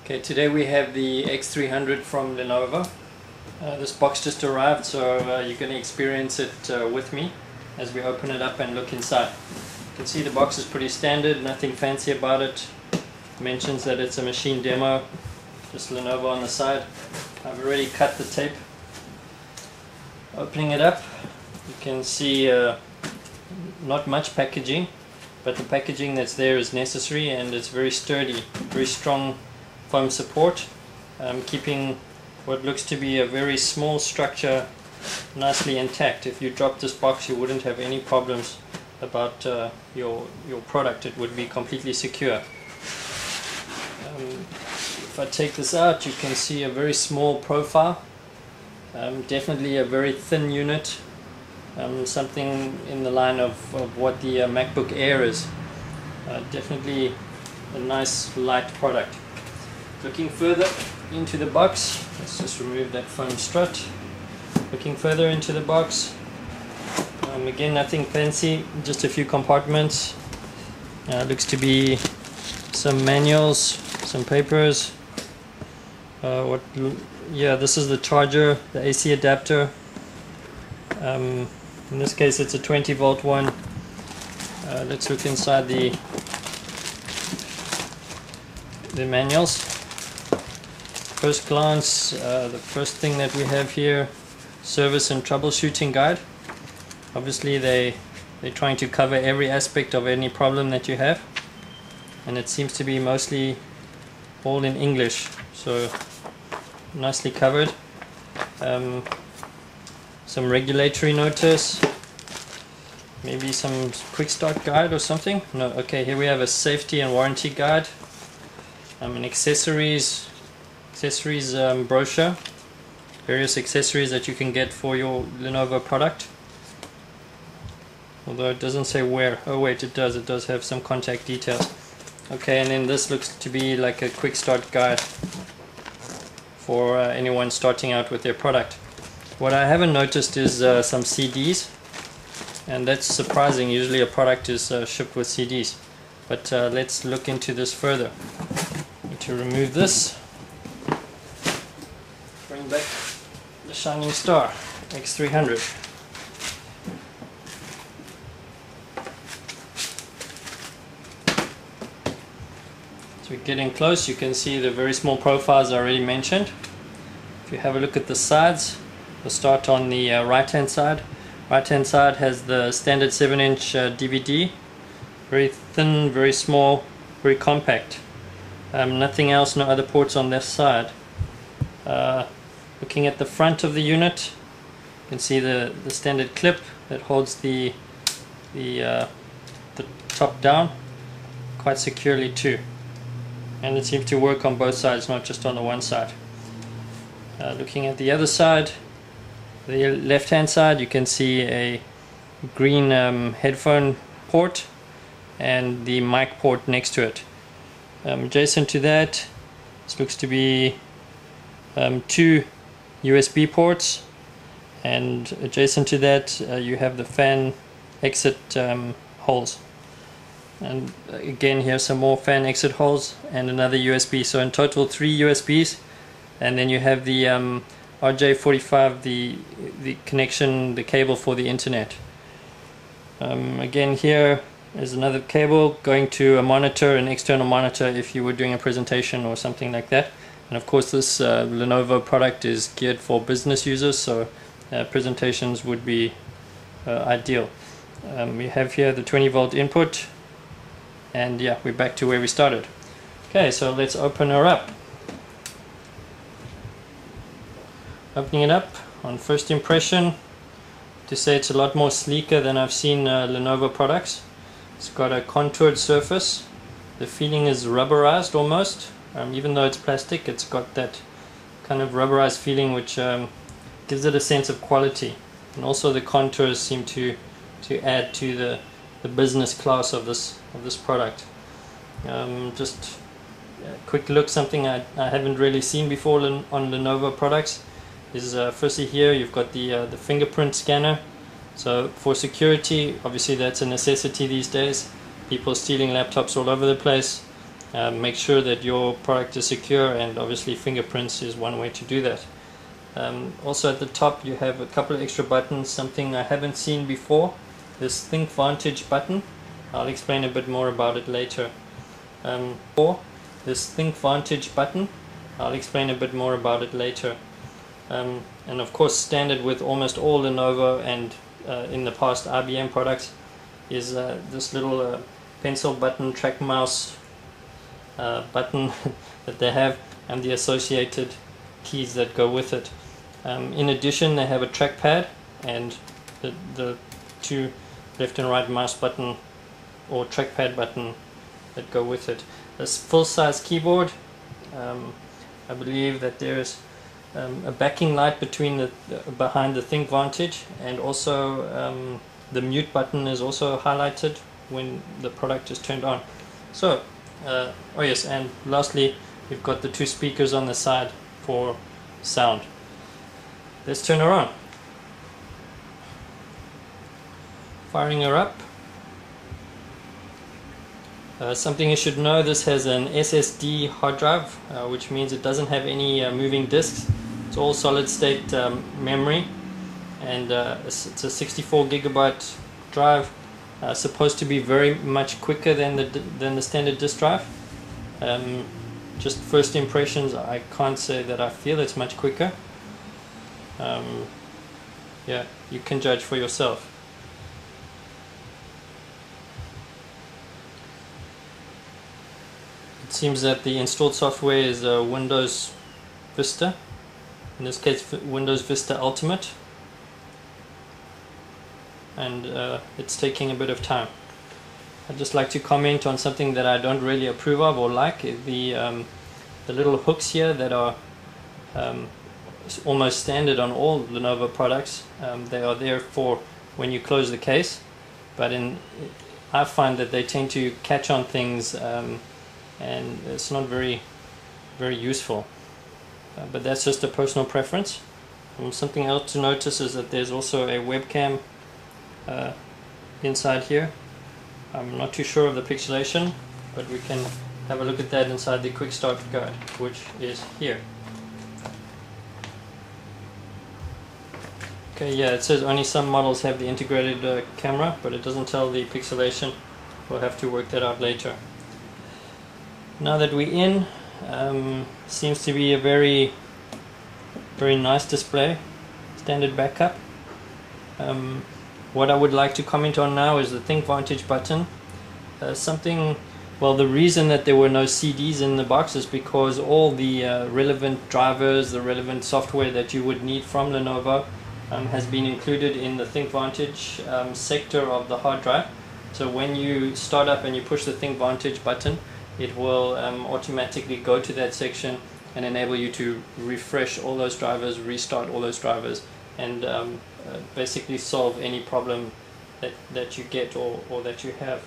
Okay, today we have the X300 from Lenovo. This box just arrived, so you're going to experience it with me as we open it up and look inside. You can see the box is pretty standard, nothing fancy about it. It mentions that it's a machine demo, just Lenovo on the side. I've already cut the tape. Opening it up, you can see not much packaging, but the packaging that's there is necessary, and it's very sturdy, very strong foam support, keeping what looks to be a very small structure nicely intact. If you drop this box, you wouldn't have any problems about your product. It would be completely secure. If I take this out, you can see a very small profile, definitely a very thin unit, something in the line of what the MacBook Air is. Definitely a nice light product. Looking further into the box, let's just remove that foam strut. Looking further into the box, again nothing fancy, just a few compartments. Looks to be some manuals, some papers. This is the charger, the AC adapter. In this case it's a 20-volt one. Let's look inside the manuals. First glance, the first thing that we have here, service and troubleshooting guide. Obviously they're trying to cover every aspect of any problem that you have, and it seems to be mostly all in English, so nicely covered. Some regulatory notice, maybe some quick start guide or something. No, okay, here we have a safety and warranty guide, an accessories brochure, various accessories that you can get for your Lenovo product, although it doesn't say where. Oh wait, it does have some contact details. Okay, and then this looks to be like a quick start guide for anyone starting out with their product. What I haven't noticed is some CDs, and that's surprising. Usually a product is shipped with CDs, but let's look into this further. To remove this, bring back the shining star, X300. So we're getting close. You can see the very small profiles I already mentioned. If you have a look at the sides, we'll start on the right hand side. Right hand side has the standard 7-inch DVD, very thin, very small, very compact. Nothing else, no other ports on this side. Looking at the front of the unit, you can see the standard clip that holds the top down quite securely too, and it seems to work on both sides, not just on the one side. Looking at the other side, the left hand side, you can see a green headphone port and the mic port next to it. Adjacent to that, this looks to be 2 USB ports, and adjacent to that you have the fan exit holes, and again here some more fan exit holes and another USB, so in total 3 USBs, and then you have the RJ45, the connection, the cable for the internet. Again here is another cable going to a monitor, an external monitor, if you were doing a presentation or something like that. And of course this Lenovo product is geared for business users, so presentations would be ideal. We have here the 20-volt input, and yeah, we're back to where we started. Okay, so let's open her up. Opening it up, on first impression, to say it's a lot more sleeker than I've seen Lenovo products. It's got a contoured surface. The feeling is rubberized almost. Even though it's plastic, it's got that kind of rubberized feeling, which gives it a sense of quality. And also the contours seem to add to the business class of this product. Just a quick look, something I haven't really seen before on Lenovo products is firstly here you've got the fingerprint scanner. So for security, obviously that's a necessity these days. People stealing laptops all over the place. make sure that your product is secure, and obviously fingerprints is one way to do that. Also at the top you have a couple of extra buttons, something I haven't seen before, this Think Vantage button. I'll explain a bit more about it later. This Think Vantage button, I'll explain a bit more about it later. And of course, standard with almost all Lenovo and in the past IBM products is this little pencil button, track mouse button that they have, and the associated keys that go with it. In addition, they have a trackpad and the two left and right mouse button or trackpad button that go with it. This full-size keyboard. I believe that there is a backing light behind the Think Vantage, and also the mute button is also highlighted when the product is turned on. So, oh yes, and lastly, we've got the two speakers on the side for sound. Let's turn her on. Firing her up. Something you should know, this has an SSD hard drive, which means it doesn't have any moving disks. It's all solid state memory, and it's a 64 gigabyte drive, supposed to be very much quicker than the standard disk drive. Just first impressions, I can't say that I feel it's much quicker. Yeah, you can judge for yourself. It seems that the installed software is Windows Vista, in this case Windows Vista Ultimate, and it's taking a bit of time. I'd just like to comment on something that I don't really approve of or like. The little hooks here that are almost standard on all Lenovo products. They are there for when you close the case, but I find that they tend to catch on things, and it's not very useful. But that's just a personal preference. Something else to notice is that there's also a webcam inside here. I'm not too sure of the pixelation, but we can have a look at that inside the quick start guide, which is here. Okay, yeah, it says only some models have the integrated camera, but it doesn't tell the pixelation. We'll have to work that out later. Now that we're in, seems to be a very nice display, standard backup. What I would like to comment on now is the Think Vantage button. Well, the reason that there were no CDs in the box is because all the relevant drivers, the relevant software that you would need from Lenovo has been included in the Think Vantage sector of the hard drive. So when you start up and you push the Think Vantage button, it will automatically go to that section and enable you to refresh all those drivers, restart all those drivers, and basically solve any problem that you get or that you have.